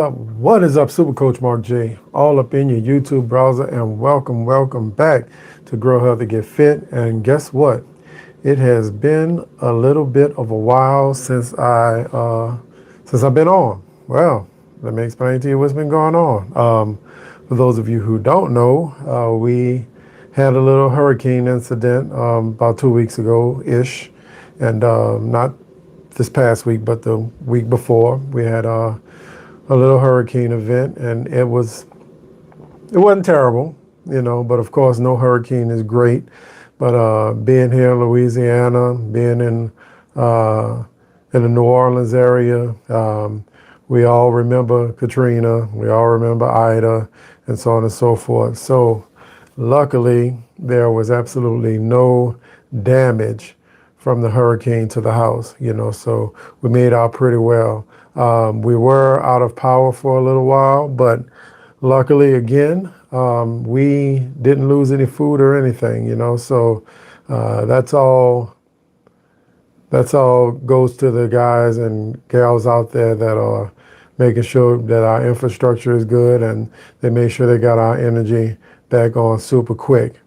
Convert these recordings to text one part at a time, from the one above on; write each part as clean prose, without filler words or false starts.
What is up, Super Coach Mark J? All up in your YouTube browser, and welcome back to Grow Healthy Get Fit. And guess what? It has been a little bit of a while since I've been on. Well, let me explain to you what's been going on. For those of you who don't know, we had a little hurricane incident about 2 weeks ago ish, and not this past week, but the week before we had a little hurricane event, and it wasn't terrible, but of course no hurricane is great. But being here in Louisiana, being in the New Orleans area, we all remember Katrina, we all remember Ida, and so on and so forth. So luckily there was absolutely no damage from the hurricane to the house, so we made out pretty well. We were out of power for a little while, but luckily again, we didn't lose any food or anything, so that's all goes to the guys and gals out there that are making sure that our infrastructure is good, and they made sure they got our energy back on super quick.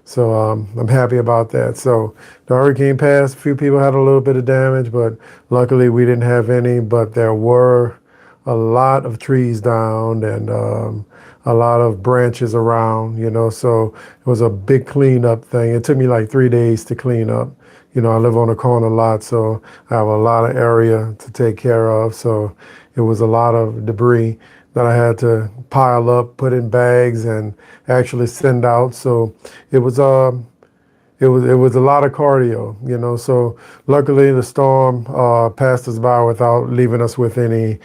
So I'm happy about that. So the hurricane passed. A few people had a little bit of damage, but luckily we didn't have any. But there were a lot of trees down and a lot of branches around, so it was a big cleanup thing. It took me like 3 days to clean up. I live on a corner lot, so I have a lot of area to take care of. So it was a lot of debris that I had to pile up, put in bags, and actually send out. So it was a lot of cardio, So luckily the storm passed us by without leaving us with any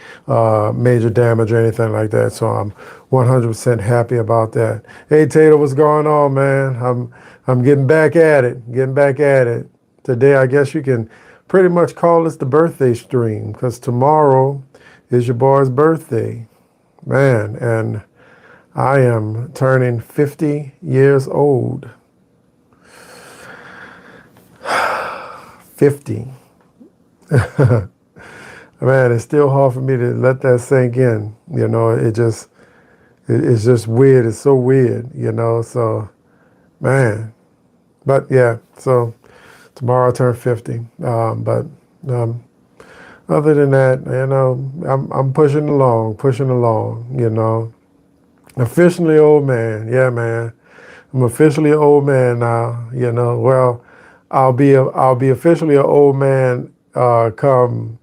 major damage or anything like that. So I'm 100% happy about that. Hey Tater, what's going on, man? I'm getting back at it. Today, I guess you can pretty much call this the birthday stream, because tomorrow is your boy's birthday. Man, and I am turning 50 years old. 50. Man, it's still hard for me to let that sink in. It's just weird. It's so weird, so, man. But yeah, so tomorrow I turn 50. But other than that, I'm pushing along, Officially old man. Yeah, man. I'm officially an old man now, Well, I'll be officially an old man come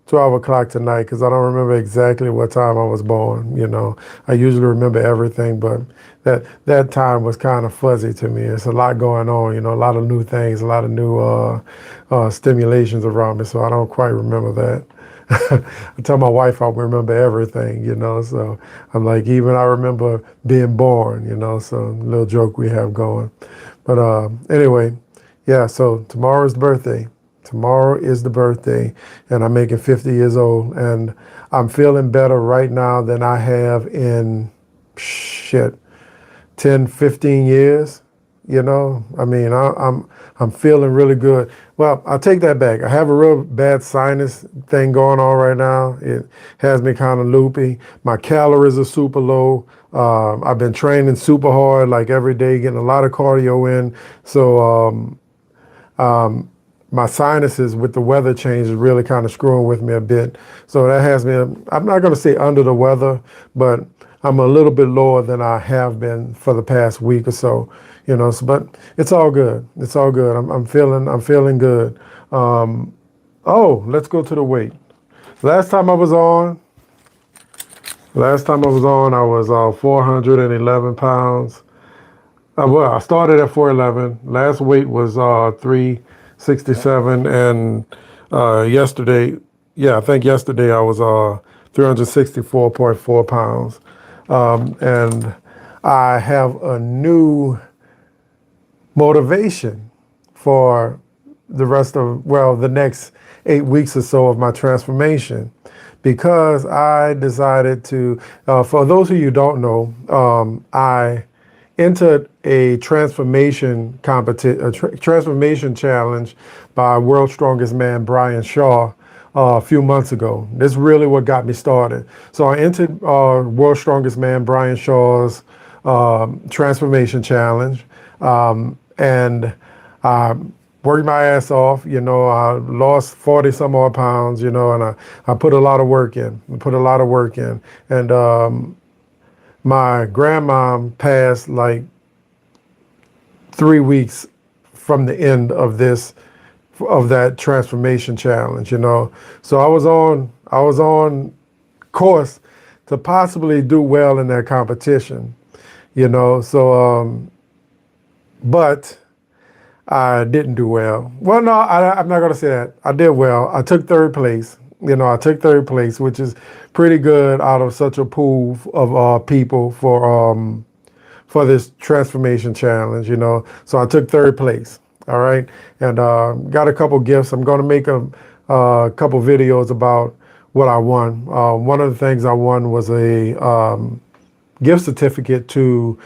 12 o'clock tonight, because I don't remember exactly what time I was born, I usually remember everything, but that time was kind of fuzzy to me. It's a lot going on, a lot of new things, a lot of new stimulations around me, so I don't quite remember that. I tell my wife I remember everything, so I'm like, even I remember being born, so a little joke we have going. But anyway, yeah, so tomorrow is the birthday. Tomorrow is the birthday, and I'm making 50 years old, and I'm feeling better right now than I have in 10, 15 years. I mean, I'm feeling really good. Well, I'll take that back. I have a real bad sinus thing going on right now. It has me kind of loopy. My calories are super low. I've been training super hard, like every day, getting a lot of cardio in. So my sinuses with the weather change is really kind of screwing with me a bit. So that has me, I'm not going to say under the weather, but I'm a little bit lower than I have been for the past week or so, but it's all good. It's all good. I'm feeling good. Let's go to the weight. Last time I was on, I was 411 pounds. Well, I started at 411. Last weight was 367, and yesterday, I think yesterday I was 364.4 pounds. And I have a new motivation for the next 8 weeks or so of my transformation, because I decided to, for those of you who don't know, I entered a transformation transformation challenge by World's Strongest Man Brian Shaw a few months ago. This is really what got me started. So I entered World's Strongest Man Brian Shaw's Transformation Challenge, and I worked my ass off. You know, I lost 40 some odd pounds. You know, and I put a lot of work in. And my grandmom passed like 3 weeks from the end of that transformation challenge, you know. So I was on course to possibly do well in that competition, you know. So but I didn't do well. Well, no, I'm not gonna say that. I did well. I took third place. You know, I took third place, which is pretty good out of such a pool of people for this transformation challenge, you know. So I took third place, all right, and got a couple gifts. I'm going to make a couple videos about what I won. One of the things I won was a gift certificate to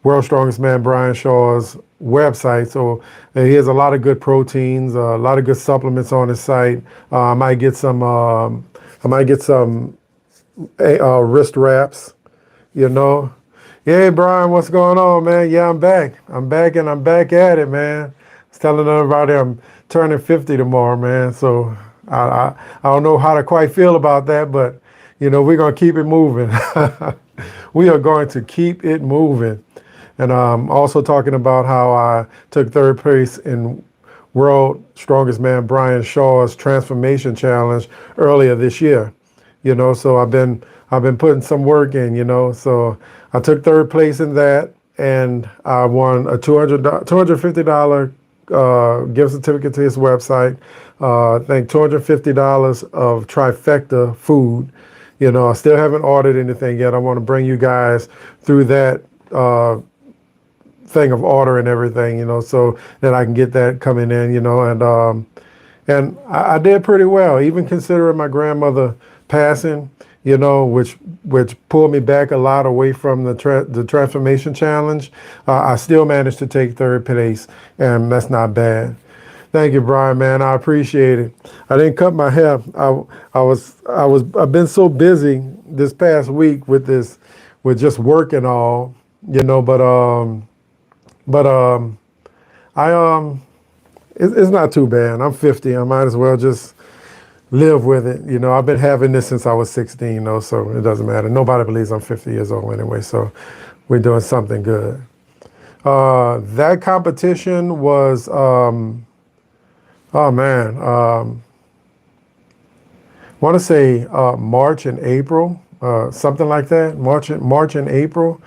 World's Strongest Man Brian Shaw's website. So he has a lot of good proteins, a lot of good supplements on his site. I might get some wrist wraps, you know. Hey, Brian, what's going on, man? Yeah, I'm back. I'm back at it, man. I was telling everybody I'm turning 50 tomorrow, man. So I don't know how to quite feel about that, but, you know, we're going to keep it moving. We are going to keep it moving. And also talking about how I took third place in World Strongest Man Brian Shaw's Transformation Challenge earlier this year. You know, so I've been putting some work in, you know. So I took third place in that, and I won a $250 gift certificate to his website. I think $250 of Trifecta food. You know, I still haven't ordered anything yet. I want to bring you guys through that thing of order and everything, you know, so that I can get that coming in, you know, and I did pretty well, even considering my grandmother passing, you know, which pulled me back a lot away from the transformation challenge. I still managed to take third place, and that's not bad. Thank you, Brian, man. I appreciate it. I didn't cut my hair. I've been so busy this past week with just work and all, you know, but it's not too bad. I'm 50. I might as well just live with it. You know, I've been having this since I was 16, though, so it doesn't matter. Nobody believes I'm 50 years old anyway, so we're doing something good. That competition was, I want to say March and April, something like that. March and April.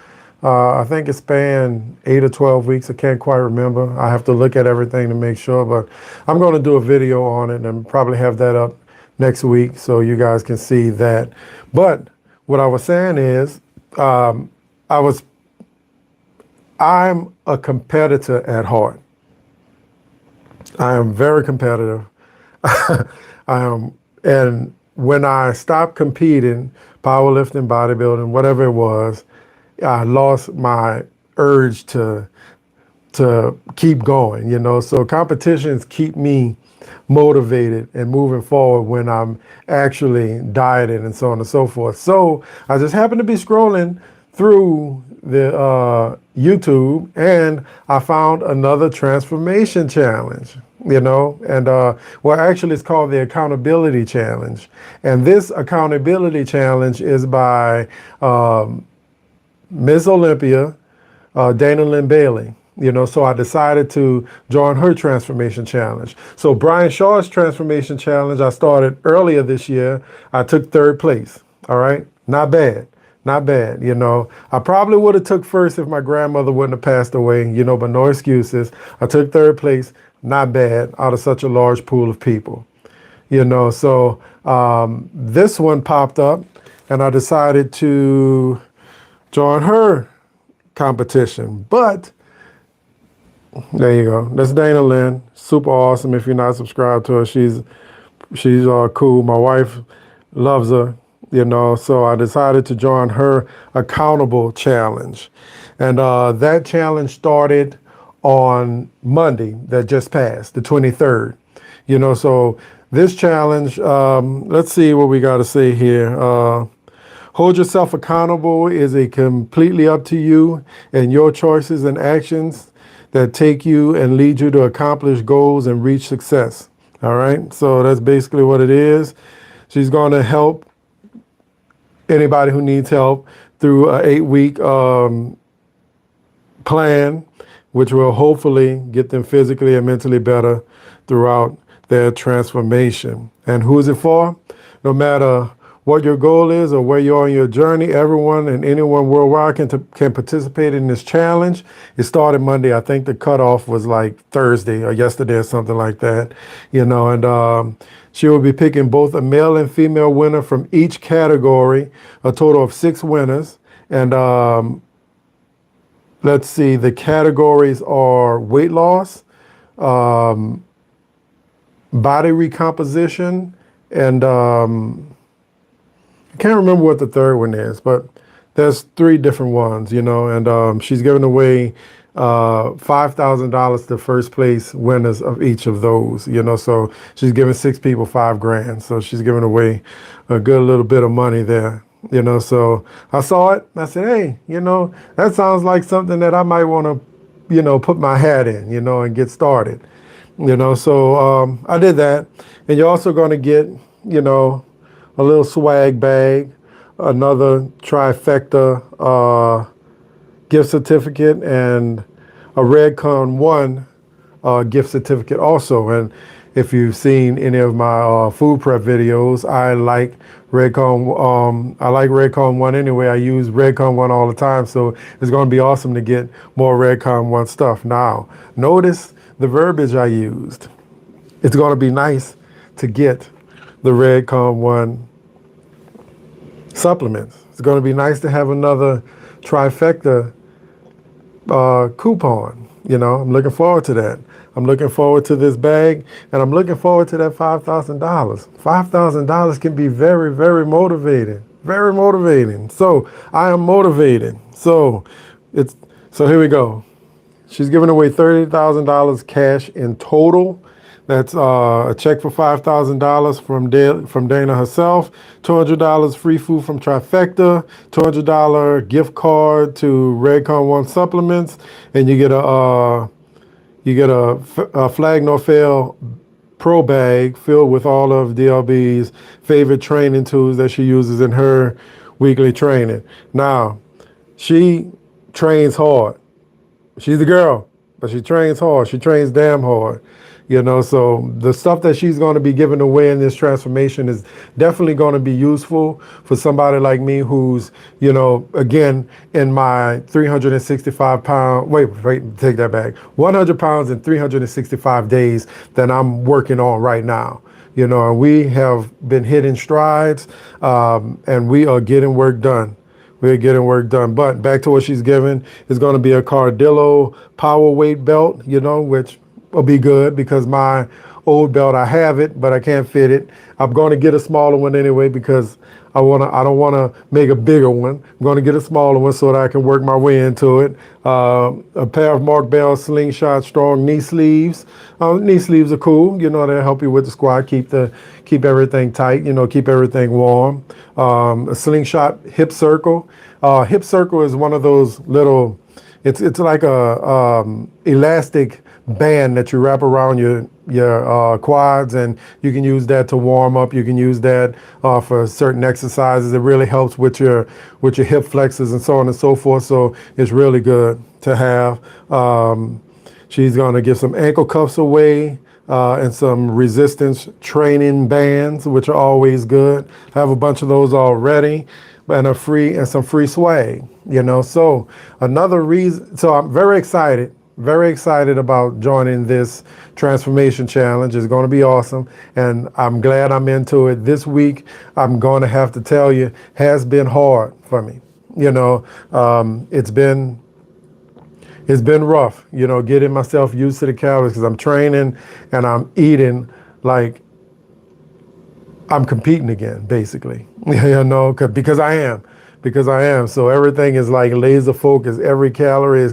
I think it spanned 8 or 12 weeks. I can't quite remember. I have to look at everything to make sure, but I'm going to do a video on it and probably have that up next week so you guys can see that. But what I was saying is, I'm a competitor at heart. I am very competitive. And when I stopped competing, powerlifting, bodybuilding, whatever it was, I lost my urge to keep going, you know. So competitions keep me motivated and moving forward when I'm actually dieting and so on and so forth. So I just happened to be scrolling through the YouTube, and I found another transformation challenge, you know, and well, actually it's called the Accountability Challenge. And this Accountability Challenge is by Miss Olympia, Dana Lynn Bailey, you know, so I decided to join her transformation challenge. So Brian Shaw's transformation challenge, I started earlier this year. I took third place. All right. Not bad. Not bad. You know, I probably would have took first if my grandmother wouldn't have passed away, you know, but no excuses. I took third place. Not bad out of such a large pool of people, you know. So this one popped up and I decided to join her competition. But there you go. That's Dana Lynn. Super awesome. If you're not subscribed to her, she's cool. My wife loves her, you know. So I decided to join her accountable challenge. And that challenge started on Monday that just passed, the 23rd. You know, so This challenge, let's see what we got to say here. Hold yourself accountable is a completely up to you and your choices and actions that take you and lead you to accomplish goals and reach success. All right. So that's basically what it is. She's going to help anybody who needs help through an 8-week plan, which will hopefully get them physically and mentally better throughout their transformation. And who is it for? No matter what your goal is or where you are in your journey, everyone and anyone worldwide can participate in this challenge. It started Monday. I think the cutoff was like Thursday or yesterday or something like that, and she will be picking both a male and female winner from each category, a total of 6 winners. And let's see, the categories are weight loss, body recomposition, and I can't remember what the third one is, but there's 3 different ones, and she's giving away $5,000 to first place winners of each of those, so she's giving 6 people $5,000. So she's giving away a good little bit of money there, so I saw it. I said, hey, that sounds like something that I might want to, put my hat in, and get started, so I did that. And you're also going to get, a little swag bag, another trifecta gift certificate, and a Redcon One gift certificate also. And if you've seen any of my food prep videos, I like Redcon. I like Redcon One anyway. I use Redcon One all the time, so it's going to be awesome to get more Redcon One stuff. Now, notice the verbiage I used. It's going to be nice to get the Redcon One supplements. It's going to be nice to have another trifecta coupon. I'm looking forward to that. I'm looking forward to this bag, and I'm looking forward to that $5,000. $5,000 can be very, very motivating. Very motivating. So I am motivated. So here we go. She's giving away $30,000 cash in total. That's a check for $5,000 from Dana herself, $200 free food from Trifecta, $200 gift card to Redcon One supplements, and you get a Flag Nor Fail Pro bag filled with all of DLB's favorite training tools that she uses in her weekly training. Now, she trains hard. She's a girl, but she trains hard. She trains damn hard. So the stuff that she's going to be giving away in this transformation is definitely going to be useful for somebody like me who's, again, in my 365 pound, wait, take that back, 100 pounds in 365 days that I'm working on right now. And we have been hitting strides, and we are getting work done. We're getting work done. But back to what she's giving is going to be a Cardillo power weight belt, which will be good because my old belt, I have it, but I can't fit it. I'm going to get a smaller one anyway because I don't want to make a bigger one. I'm going to get a smaller one so that I can work my way into it. A pair of Mark Bell Slingshot Strong knee sleeves. Knee sleeves are cool. They'll help you with the squat, keep everything tight, keep everything warm. A Slingshot hip circle. Hip circle is one of those little, it's like a elastic band that you wrap around your quads, and you can use that to warm up. You can use that for certain exercises. It really helps with your hip flexors and so on and so forth. So it's really good to have. She's going to give some ankle cuffs away and some resistance training bands, which are always good. I have a bunch of those already, and some free swag. So another reason. So I'm very excited. Very excited about joining this transformation challenge. It's going to be awesome, and I'm glad I'm into it. This week, I'm going to have to tell you, has been hard for me. It's been rough, getting myself used to the calories because I'm training and I'm eating like I'm competing again, basically, because I am. So everything is like laser focused. Every calorie is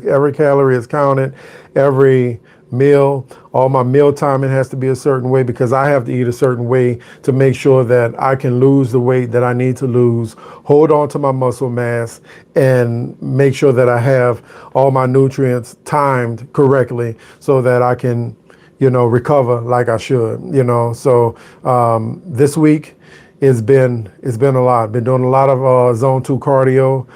counted. Every meal. All my meal timing has to be a certain way because I have to eat a certain way to make sure that I can lose the weight that I need to lose, hold on to my muscle mass, and make sure that I have all my nutrients timed correctly so that I can, recover like I should, So this week, it's been a lot. Been doing a lot of zone 2 cardio.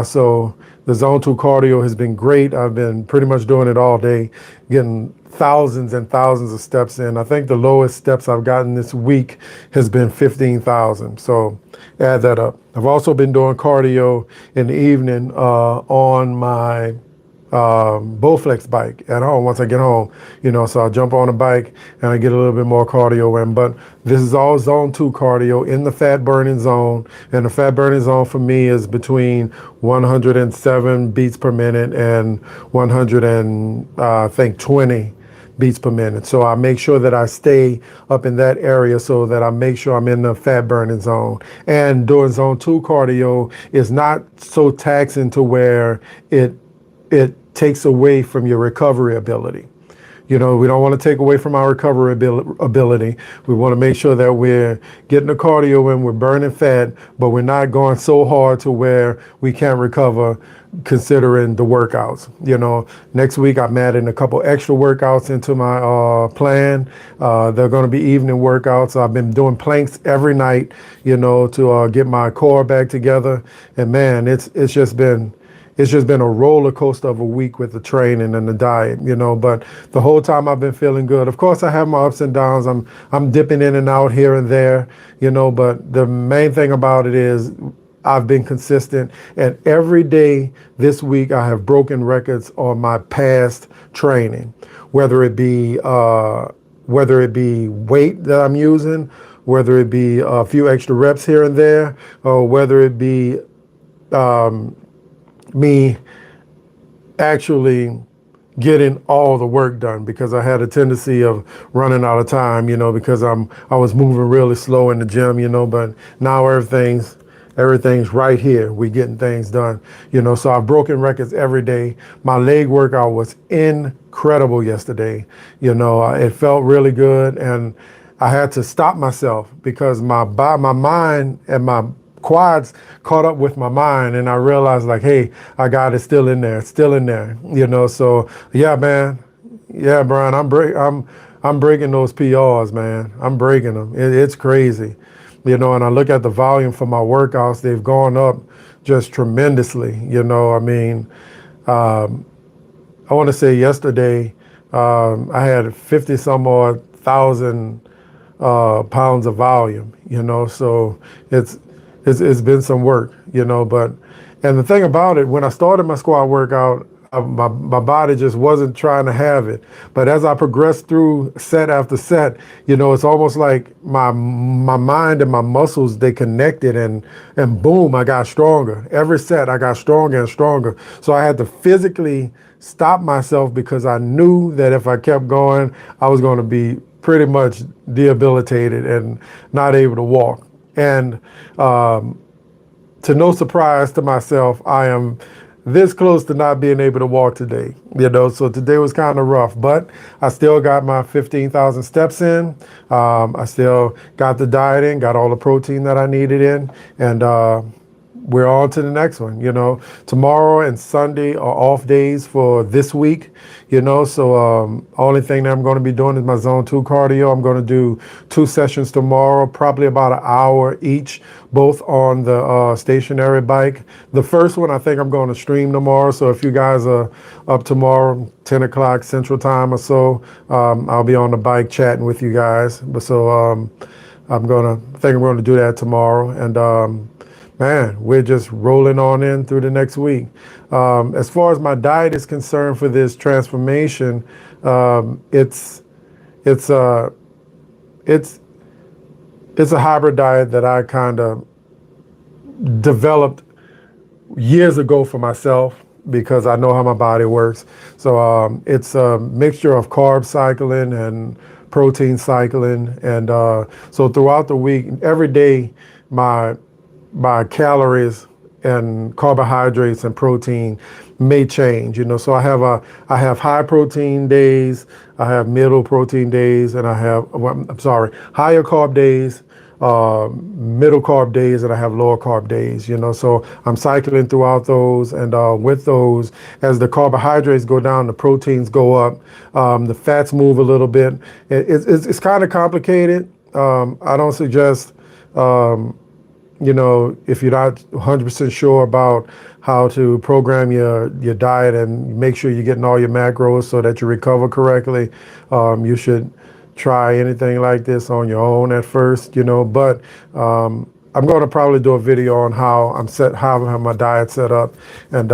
So the zone 2 cardio has been great. I've been pretty much doing it all day, getting thousands and thousands of steps in. I think the lowest steps I've gotten this week has been 15,000. So add that up. I've also been doing cardio in the evening on my Bowflex bike at home once I get home, so I jump on a bike and I get a little bit more cardio in. But this is all zone 2 cardio in the fat burning zone. And the fat burning zone for me is between 107 beats per minute and 20 beats per minute. So I make sure that I stay up in that area so that I make sure I'm in the fat burning zone. And doing zone 2 cardio is not so taxing to where it takes away from your recovery ability. We don't want to take away from our recovery ability. We want to make sure that we're getting the cardio in, we're burning fat, but we're not going so hard to where we can't recover considering the workouts. Next week I'm adding a couple extra workouts into my plan. They're going to be evening workouts. I've been doing planks every night, to get my core back together. And man, it's just been a roller coaster of a week with the training and the diet, but the whole time I've been feeling good. Of course, I have my ups and downs. I'm dipping in and out here and there, but the main thing about it is I've been consistent, and every day this week I have broken records on my past training, whether it be weight that I'm using, whether it be a few extra reps here and there, or whether it be me actually getting all the work done, because I had a tendency of running out of time, because I was moving really slow in the gym, but now everything's right here. We're getting things done, so I've broken records every day. My leg workout was incredible yesterday. It felt really good, and I had to stop myself because my mind and my quads caught up with my mind, and I realized hey, I got it still in there. It's still in there, So yeah, man. Yeah, Brian, I'm breaking those PRs, man. I'm breaking them. It's crazy, And I look at the volume for my workouts. They've gone up just tremendously. I want to say yesterday I had 50 some odd thousand pounds of volume. So it's been some work, but, and the thing about it, when I started my squat workout, my body just wasn't trying to have it. But as I progressed through set after set, it's almost like my mind and my muscles, they connected, and boom, I got stronger. Every set I got stronger and stronger. So I had to physically stop myself because I knew that if I kept going, I was going to be pretty much debilitated and not able to walk. And to no surprise to myself, I am this close to not being able to walk today. So today was kind of rough, but I still got my 15,000 steps in. I still got the diet in, got all the protein that I needed in, and we're on to the next one. Tomorrow and Sunday are off days for this week, so only thing that I'm going to be doing is my zone 2 cardio. I'm going to do 2 sessions tomorrow, probably about an hour each, both on the stationary bike. The first one, I think I'm going to stream tomorrow. So if you guys are up tomorrow, 10 o'clock Central Time or so, I'll be on the bike chatting with you guys. So I'm going to do that tomorrow. And man, we're just rolling on in through the next week. As far as my diet is concerned for this transformation, it's a hybrid diet that I kind of developed years ago for myself because I know how my body works. So it's a mixture of carb cycling and protein cycling. And so throughout the week, every day, my calories and carbohydrates and protein may change, so I have high protein days, I have middle protein days, and I have, well, I'm sorry, higher carb days, middle carb days, and I have lower carb days, so I'm cycling throughout those, and with those, as the carbohydrates go down, the proteins go up, the fats move a little bit. It's kind of complicated. I don't suggest, if you're not 100% sure about how to program your diet and make sure you're getting all your macros so that you recover correctly, you should try anything like this on your own at first, but I'm going to probably do a video on how how my diet set up, and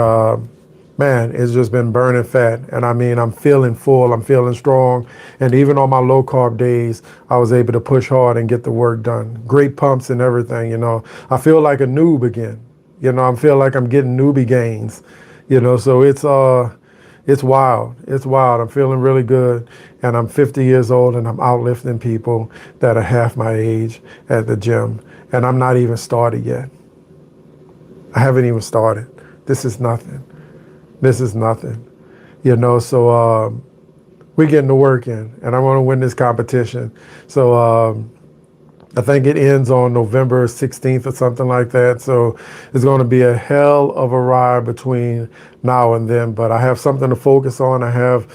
man, it's just been burning fat. And I mean, I'm feeling full, I'm feeling strong. And even on my low carb days, I was able to push hard and get the work done. Great pumps and everything, I feel like a noob again. I feel like I'm getting newbie gains, so it's wild. It's wild. I'm feeling really good. And I'm 50 years old and I'm outlifting people that are half my age at the gym. And I'm not even started yet. I haven't even started. This is nothing. This is nothing, so we're getting the work in, and I want to win this competition. So I think it ends on November 16th or something like that. So it's going to be a hell of a ride between now and then, but I have something to focus on. I have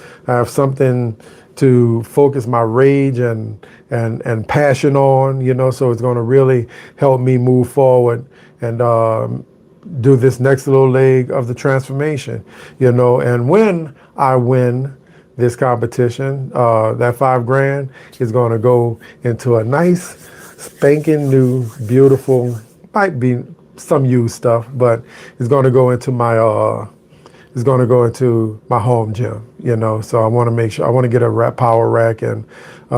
something to focus my rage and passion on, so it's going to really help me move forward and do this next little leg of the transformation, and when I win this competition, that $5,000 is going to go into a nice spanking new, beautiful, might be some used stuff, but it's going to go into my home gym, so I want to make sure, I want to get a power rack and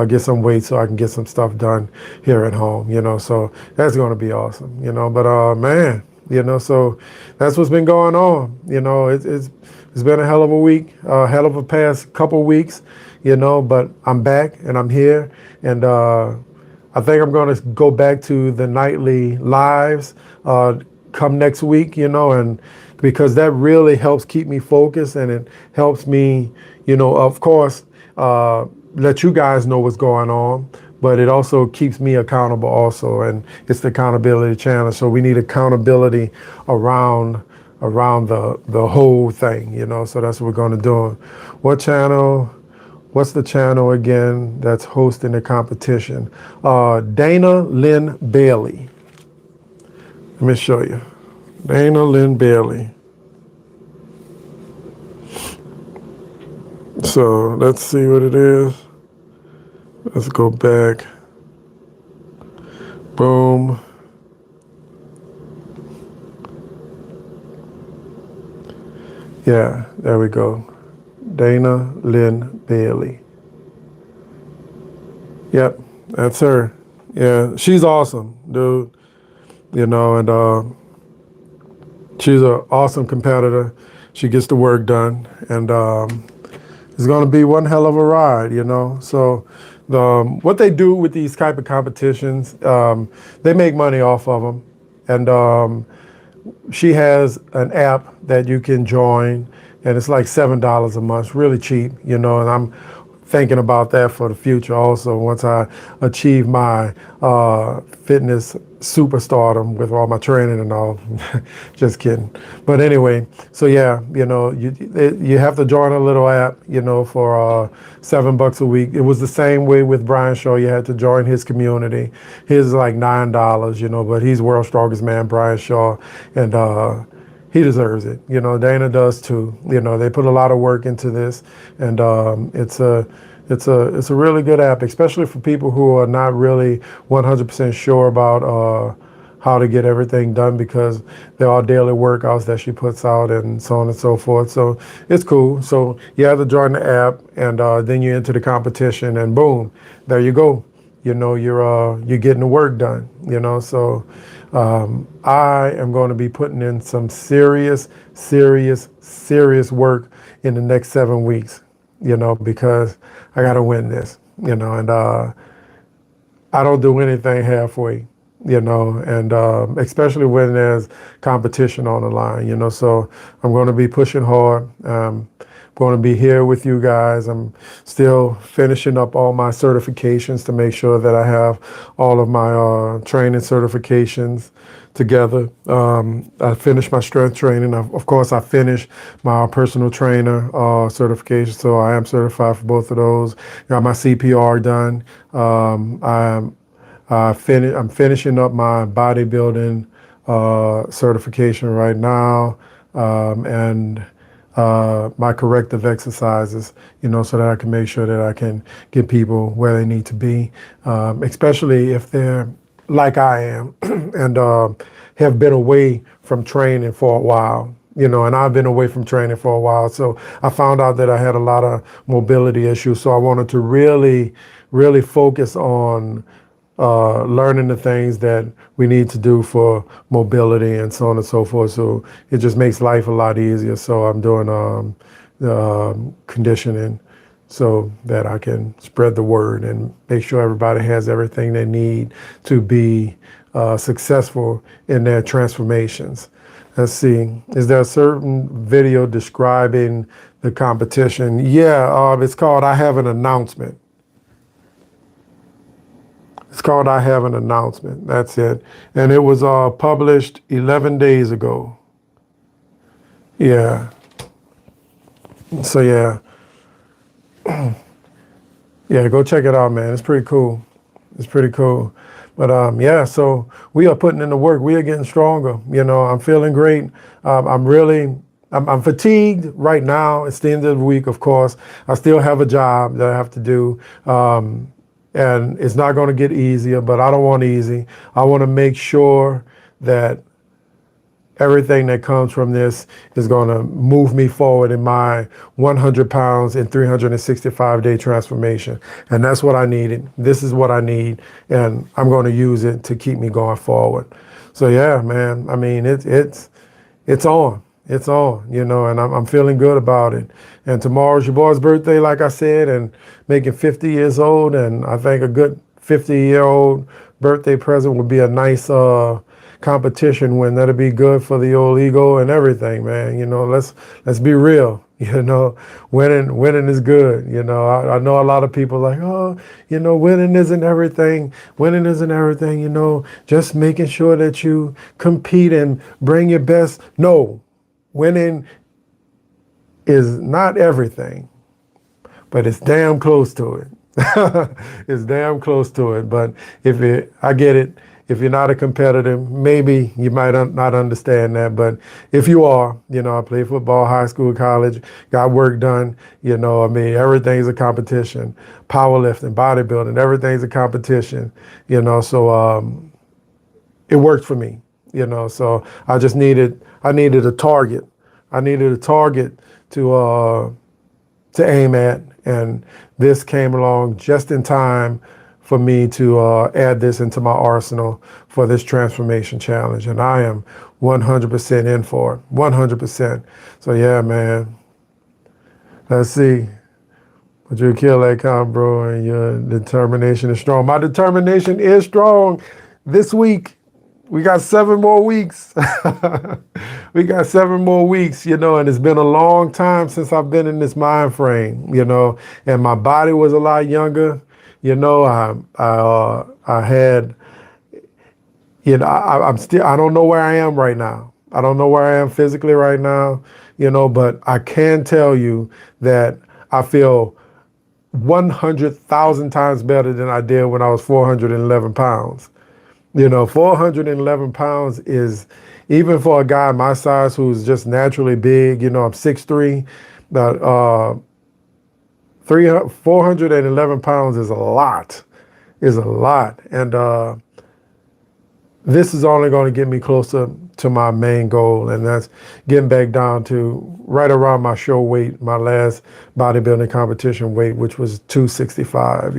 get some weights so I can get some stuff done here at home, so that's going to be awesome, but man, so that's what's been going on. It's been a hell of a week, a hell of a past couple weeks, but I'm back and I'm here. And I think I'm going to go back to the nightly lives come next week, and because that really helps keep me focused, and it helps me, of course, let you guys know what's going on. But it also keeps me accountable also, and it's the accountability channel. So we need accountability around the whole thing, so that's what we're going to do. What's the channel again that's hosting the competition? Dana Lynn Bailey. Let me show you. Dana Lynn Bailey. So let's see what it is. Let's go back. Boom. Yeah, there we go. Dana Lynn Bailey. Yep, that's her. Yeah, she's awesome, dude. And she's an awesome competitor. She gets the work done, and it's going to be one hell of a ride, So what they do with these type of competitions, they make money off of them. And she has an app that you can join, and it's like $7 a month, really cheap, and I'm thinking about that for the future also once I achieve my fitness superstardom with all my training and all. Just kidding. But anyway, so yeah, you have to join a little app, for $7 a week. It was the same way with Brian Shaw. You had to join his community. His is like $9, but he's world's strongest man, Brian Shaw, and he deserves it. Dana does too. They put a lot of work into this, and it's a really good app, especially for people who are not really 100% sure about how to get everything done, because there are daily workouts that she puts out and so on and so forth. So it's cool. So you have to join the app, and then you enter the competition, and boom, there you go. You're getting the work done. So I am going to be putting in some serious work in the next 7 weeks. Because I got to win this. And I don't do anything halfway. and especially when there's competition on the line, So I'm going to be pushing hard. Going to be here with you guys. I'm still finishing up all my certifications to make sure that I have all of my training certifications together. I finished my strength training. Of course, I finished my personal trainer certification, so I am certified for both of those. Got my CPR done. I'm finishing up my bodybuilding certification right now, and my corrective exercises, so that I can make sure that I can get people where they need to be, especially if they're like I am and have been away from training for a while. And I've been away from training for a while. So I found out that I had a lot of mobility issues. So I wanted to really, really focus on learning the things that we need to do for mobility and so on and so forth. So it just makes life a lot easier. So I'm doing conditioning so that I can spread the word and make sure everybody has everything they need to be successful in their transformations. Let's see. Is there a certain video describing the competition? Yeah, it's called I Have an Announcement. It's called I Have an Announcement. That's it. And it was published 11 days ago. Yeah. So, yeah. Yeah, go check it out, man. It's pretty cool. It's pretty cool. But yeah, so we are putting in the work. We are getting stronger. I'm feeling great. I'm fatigued right now. It's the end of the week, of course. I still have a job that I have to do. And it's not going to get easier, but I don't want easy. I want to make sure that everything that comes from this is going to move me forward in my 100 pounds in 365-day transformation. And that's what I needed. This is what I need. And I'm going to use it to keep me going forward. So yeah, man, I mean, it's on. It's on, and I'm feeling good about it. And tomorrow's your boy's birthday, like I said, and making 50 years old. And I think a good 50-year-old birthday present would be a nice competition win. That'd be good for the old ego and everything, man. Let's be real. Winning is good. I know a lot of people like, oh, winning isn't everything. Winning isn't everything. Just making sure that you compete and bring your best. No. Winning is not everything, but it's damn close to it. It's damn close to it. But I get it. If you're not a competitor, maybe you might not understand that. But if you are, I played football, high school, college, got work done. Everything's a competition. Powerlifting, bodybuilding, everything's a competition. So it worked for me. So I needed a target. I needed a target to aim at, and this came along just in time for me to add this into my arsenal for this transformation challenge. And I am 100% in for it, 100%. So yeah, man, let's see. But you kill that count, bro, and your determination is strong. My determination is strong. This week, we got 7 more weeks. We got 7 more weeks, and it's been a long time since I've been in this mind frame, and my body was a lot younger. I had, I don't know where I am right now. I don't know where I am physically right now, but I can tell you that I feel 100,000 times better than I did when I was 411 pounds. 411 pounds is, even for a guy my size who's just naturally big, I'm 6'3", but 411 pounds is a lot. And this is only going to get me closer to my main goal, and that's getting back down to right around my show weight, my last bodybuilding competition weight, which was 265,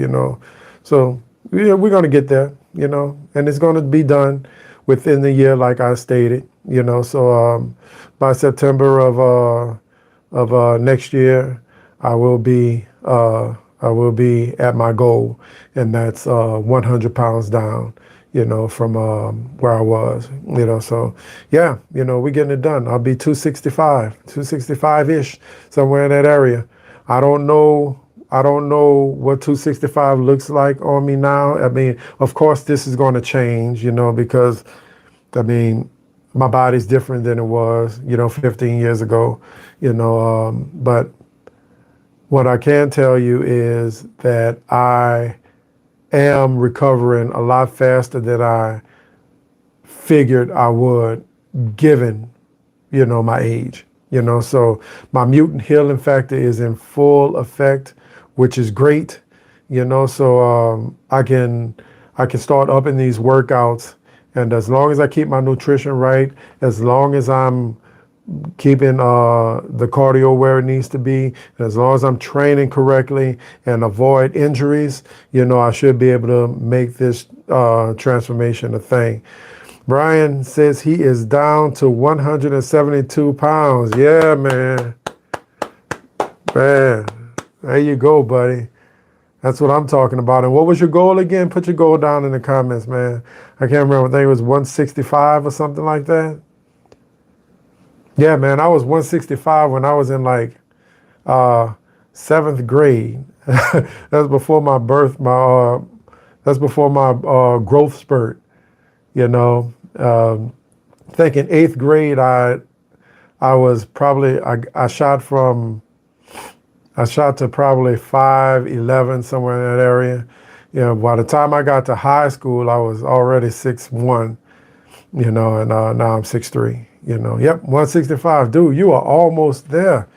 So yeah, we're going to get there. And it's going to be done within the year, like I stated, so by September of next year, I will be at my goal, and that's 100 pounds down, from where I was, So yeah, we're getting it done. I'll be 265-ish, somewhere in that area. I don't know. I don't know what 265 looks like on me now. I mean, of course, this is going to change, because my body's different than it was, 15 years ago, but what I can tell you is that I am recovering a lot faster than I figured I would, given, my age. So my mutant healing factor is in full effect, which is great. So I can start upping these workouts, and as long as I keep my nutrition right, as long as I'm keeping the cardio where it needs to be, and as long as I'm training correctly and avoid injuries, I should be able to make this transformation a thing. Brian says he is down to 172 pounds. Yeah, man. Man, there you go, buddy. That's what I'm talking about. And what was your goal again? Put your goal down in the comments, man. I can't remember. I think it was 165 or something like that. Yeah, man, I was 165 when I was in like seventh grade. That's before my birth. That's before my growth spurt. I think in eighth grade I was probably I shot to probably 5'11", somewhere in that area. By the time I got to high school, I was already 6'1", and now I'm 6'3". Yep, 165. Dude, you are almost there.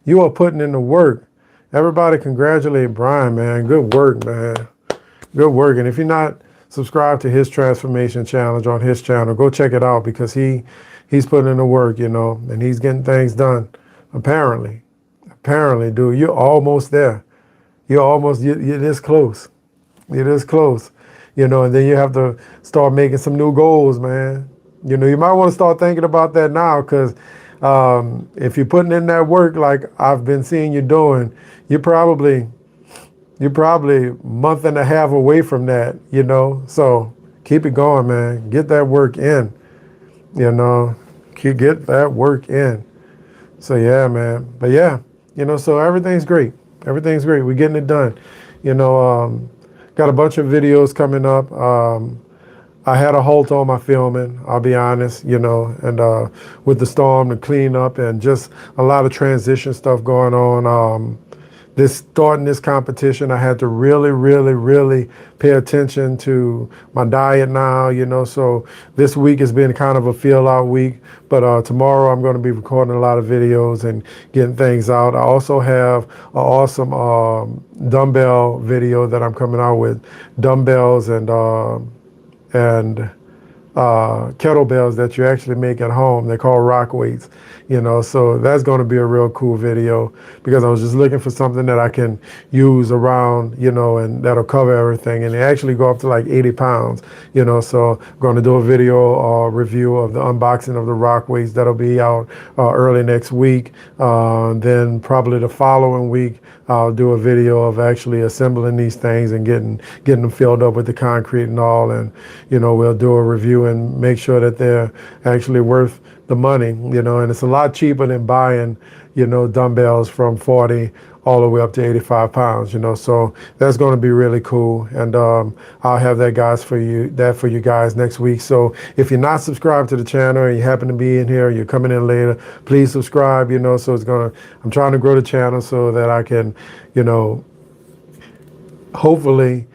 You are putting in the work. Everybody congratulate Brian, man. Good work, man. Good work. And if you're not subscribed to his Transformation Challenge on his channel, go check it out, because he's putting in the work, and he's getting things done. Apparently, dude, you're almost there. You're this close. You're this close. And then you have to start making some new goals, man. You might want to start thinking about that now, because if you're putting in that work like I've been seeing you doing, you're probably a month and a half away from that, So keep it going, man. Get that work in, Get that work in. So yeah, man. But yeah, so everything's great. Everything's great. We're getting it done. Got a bunch of videos coming up. I had a halt on my filming, I'll be honest, and with the storm, the cleanup, and just a lot of transition stuff going on. Starting this competition, I had to really, really, really pay attention to my diet now, so this week has been kind of a feel out week, but tomorrow I'm going to be recording a lot of videos and getting things out. I also have an awesome dumbbell video that I'm coming out with, dumbbells and kettlebells that you actually make at home. They're called rock weights, so that's going to be a real cool video, because I was just looking for something that I can use around, and that'll cover everything. And they actually go up to like 80 pounds, so I'm going to do a video review of the unboxing of the rock weights. That'll be out early next week. Then probably the following week, I'll do a video of actually assembling these things and getting them filled up with the concrete and all. And, we'll do a review and make sure that they're actually worth the money, and it's a lot cheaper than buying, dumbbells from 40 all the way up to 85 pounds, so that's going to be really cool. And I'll have that for you guys next week. So if you're not subscribed to the channel and you happen to be in here, you're coming in later, please subscribe, so I'm trying to grow the channel so that I can, hopefully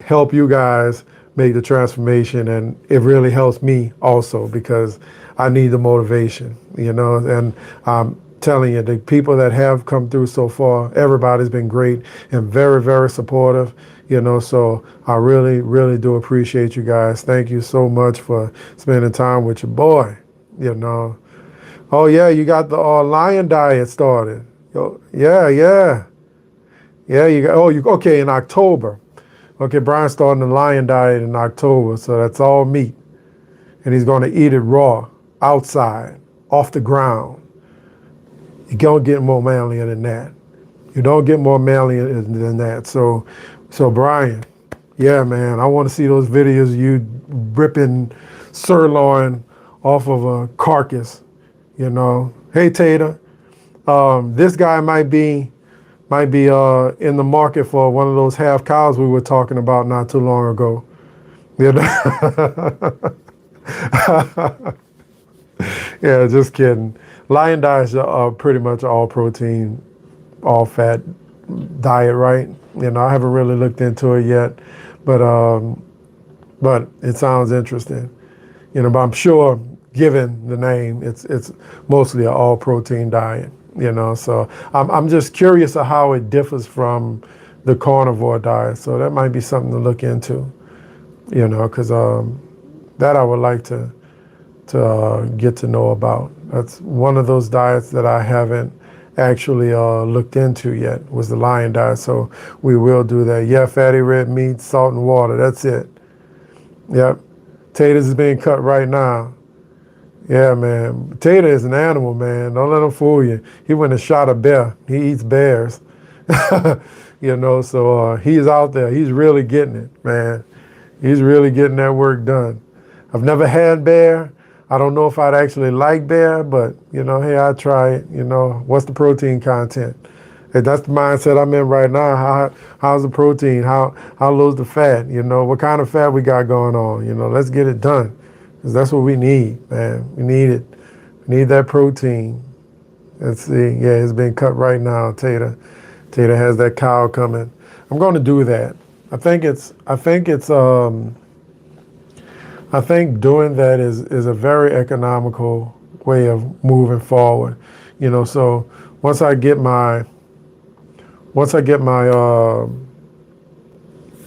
help you guys make the transformation. And it really helps me also, because I need the motivation, and I'm telling you, the people that have come through so far, everybody's been great and very, very supportive, so I really, really do appreciate you guys. Thank you so much for spending time with your boy, Oh yeah, you got the lion diet started. Yeah, you got, okay, in October. Okay, Brian's starting the lion diet in October, so that's all meat. And he's going to eat it raw, outside, off the ground. You don't get more manlier than that. You don't get more manlier than that. So Brian, Yeah, man. I want to see those videos of you ripping sirloin off of a carcass. Hey Tater, this guy might be in the market for one of those half cows we were talking about not too long ago. You know? Yeah, just kidding. Lion diets are pretty much all protein, all fat diet, right? I haven't really looked into it yet, but it sounds interesting. But I'm sure, given the name, it's mostly an all protein diet. So I'm just curious of how it differs from the carnivore diet. So that might be something to look into. Because that I would like to get to know about. That's one of those diets that I haven't actually looked into yet, was the lion diet. So we will do that. Yeah, fatty red meat, salt and water. That's it. Yep. Taters is being cut right now. Yeah, man. Tater is an animal, man. Don't let him fool you. He went and shot a bear. He eats bears. So he's out there. He's really getting it, man. He's really getting that work done. I've never had bear. I don't know if I'd actually like bear, but, hey, I'd try it. What's the protein content? Hey, that's the mindset I'm in right now. How's the protein? How low's the fat? What kind of fat we got going on? Let's get it done. Because that's what we need, man. We need it. We need that protein. Let's see. Yeah, it's being cut right now, Tater. Tater has that cow coming. I'm going to do that. I think doing that is a very economical way of moving forward. So once I get my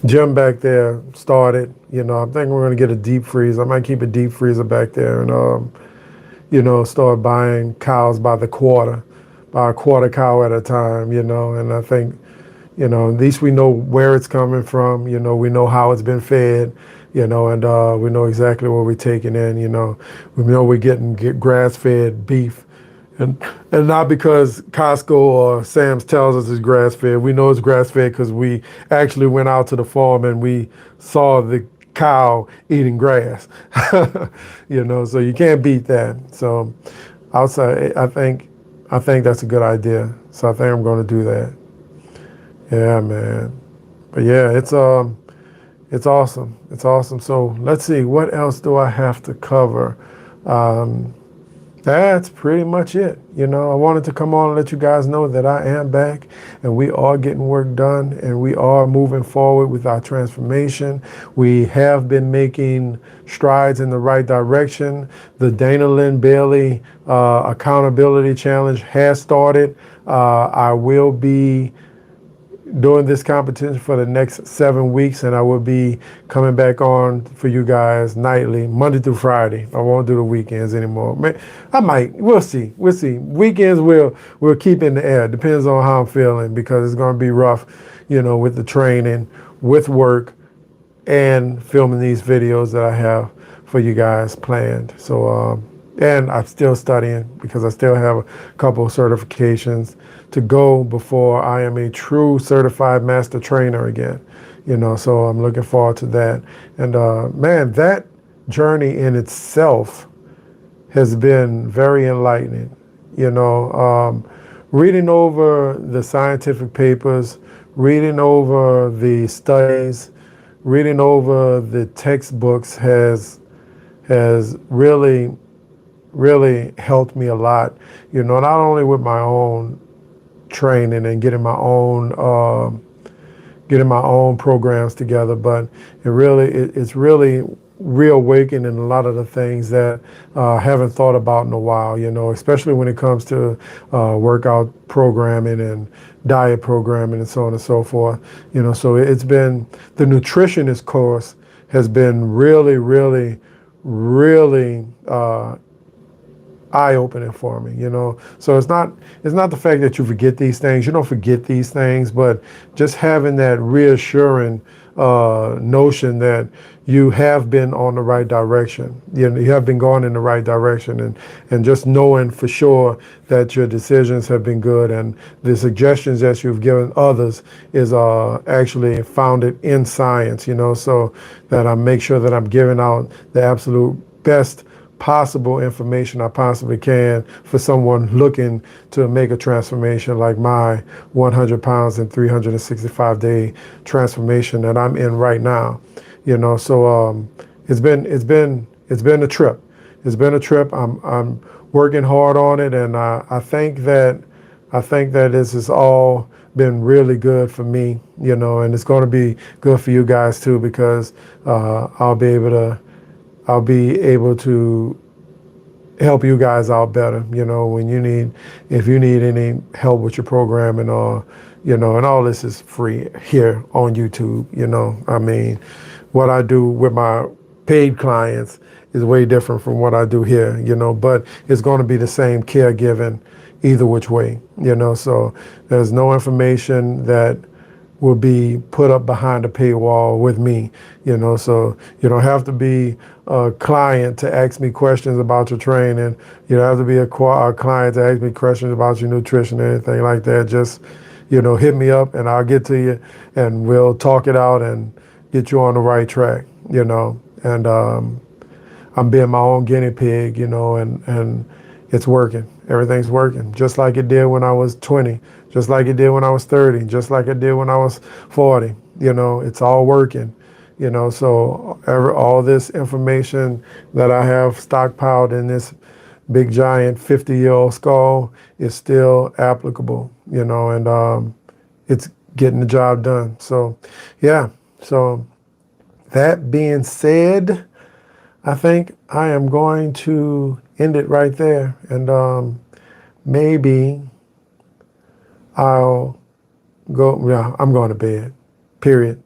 gym back there started, I think we're going to get a deep freeze. I might keep a deep freezer back there and start buying cows by a quarter cow at a time, and I think, at least we know where it's coming from, we know how it's been fed, and we know exactly what we're taking in, we know we're getting grass-fed beef. And not because Costco or Sam's tells us it's grass-fed. We know it's grass-fed because we actually went out to the farm and we saw the cow eating grass. So you can't beat that. So outside, I think that's a good idea. So I think I'm going to do that. Yeah, man. But yeah, it's awesome. It's awesome. So let's see, what else do I have to cover? That's pretty much it. I wanted to come on and let you guys know that I am back and we are getting work done and we are moving forward with our transformation. We have been making strides in the right direction. The Dana Lynn Bailey Accountability Challenge has started. I will be doing this competition for the next 7 weeks, and I will be coming back on for you guys nightly, Monday through Friday. I won't do the weekends anymore. I might. We'll see. Weekends we'll keep in the air. Depends on how I'm feeling, because it's going to be rough, with the training, with work, and filming these videos that I have for you guys planned. So, and I'm still studying because I still have a couple of certifications to go before I am a true certified master trainer again. So I'm looking forward to that. And man, that journey in itself has been very enlightening. Reading over the scientific papers, reading over the studies, reading over the textbooks has really helped me a lot, not only with my own training and getting my own programs together, but it's really reawakening a lot of the things that I haven't thought about in a while, especially when it comes to workout programming and diet programming and so on and so forth. So it's been, the nutritionist course has been really eye-opening for me, you know. So it's not the fact that you forget these things. You don't forget these things, but just having that reassuring notion that you have been on the right direction. You know, you have been going in the right direction, and just knowing for sure that your decisions have been good and the suggestions that you've given others is actually founded in science, you know, so that I make sure that I'm giving out the absolute best possible information I possibly can for someone looking to make a transformation like my 100 pounds in 365-day transformation that I'm in right now. You know, so it's been a trip. It's been a trip. I'm working hard on it, and I think that this has all been really good for me. You know, and it's going to be good for you guys too, because I'll be able to help you guys out better, you know, if you need any help with your programming, or, you know, and all this is free here on YouTube, you know. I mean, what I do with my paid clients is way different from what I do here, you know, but it's going to be the same caregiving either which way, you know. So there's no information that will be put up behind a paywall with me, you know. So you don't have to be a client to ask me questions about your training. You don't have to be a client to ask me questions about your nutrition or anything like that. Just, you know, hit me up and I'll get to you, and we'll talk it out and get you on the right track, you know. And I'm being my own guinea pig, you know, and it's working. Everything's working, just like it did when I was 20, just like it did when I was 30, just like it did when I was 40. You know, it's all working, you know. So all this information that I have stockpiled in this big giant 50-year-old skull is still applicable, you know, and it's getting the job done. So, yeah. So that being said, I think I am going to end it right there, and maybe I'll go. Yeah, I'm going to bed. Period.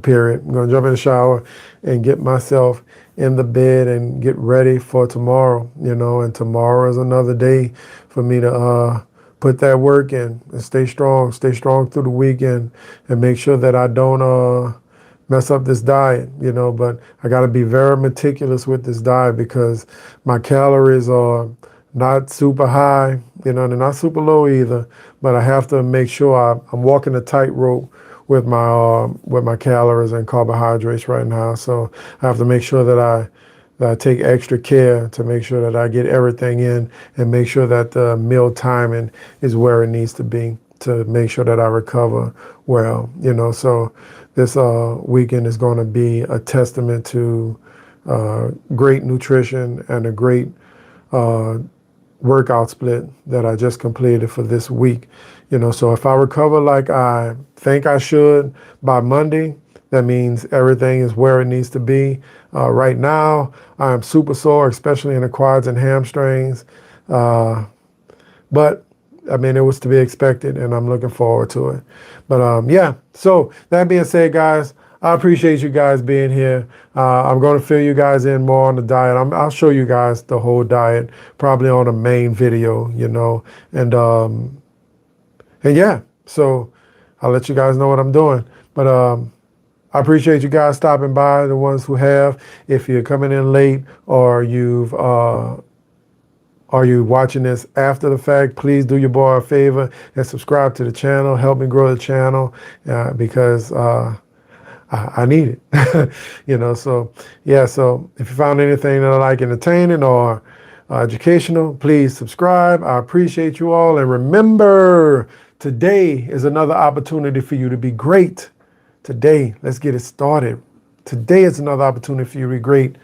Period. I'm going to jump in the shower and get myself in the bed and get ready for tomorrow. You know, and tomorrow is another day for me to put that work in and stay strong through the weekend, and make sure that I don't mess up this diet, you know. But I got to be very meticulous with this diet, because my calories are not super high, you know, they're not super low either. But I have to make sure I'm walking a tightrope with my calories and carbohydrates right now. So I have to make sure that I take extra care to make sure that I get everything in, and make sure that the meal timing is where it needs to be, to make sure that I recover well, you know. So this weekend is going to be a testament to great nutrition and a great workout split that I just completed for this week. You know, so if I recover like I think I should by Monday, that means everything is where it needs to be. Right now, I'm super sore, especially in the quads and hamstrings. But I mean, it was to be expected, and I'm looking forward to it. But yeah, so that being said, guys, I appreciate you guys being here. I'm going to fill you guys in more on the diet. I'll show you guys the whole diet, probably on a main video, you know. And yeah, so I'll let you guys know what I'm doing. But I appreciate you guys stopping by, the ones who have. If you're coming in late, or are you watching this after the fact, please do your boy a favor and subscribe to the channel. Help me grow the channel, because I need it. You know, so yeah, so if you found anything that I like entertaining or educational, please subscribe. I appreciate you all. And remember, today is another opportunity for you to be great. Today, let's get it started. Today is another opportunity for you to be great.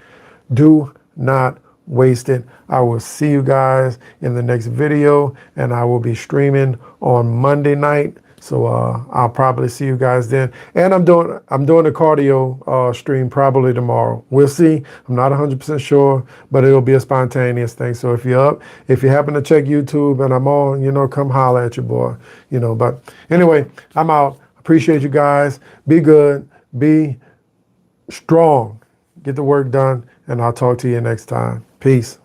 Do not waste it. I will see you guys in the next video, and I will be streaming on Monday night. So I'll probably see you guys then. And I'm doing the cardio stream probably tomorrow. We'll see. I'm not 100% sure, but it'll be a spontaneous thing. So if you're up, if you happen to check YouTube and I'm on, you know, come holler at your boy, you know. But anyway, I'm out. Appreciate you guys. Be good. Be strong. Get the work done, and I'll talk to you next time. Peace.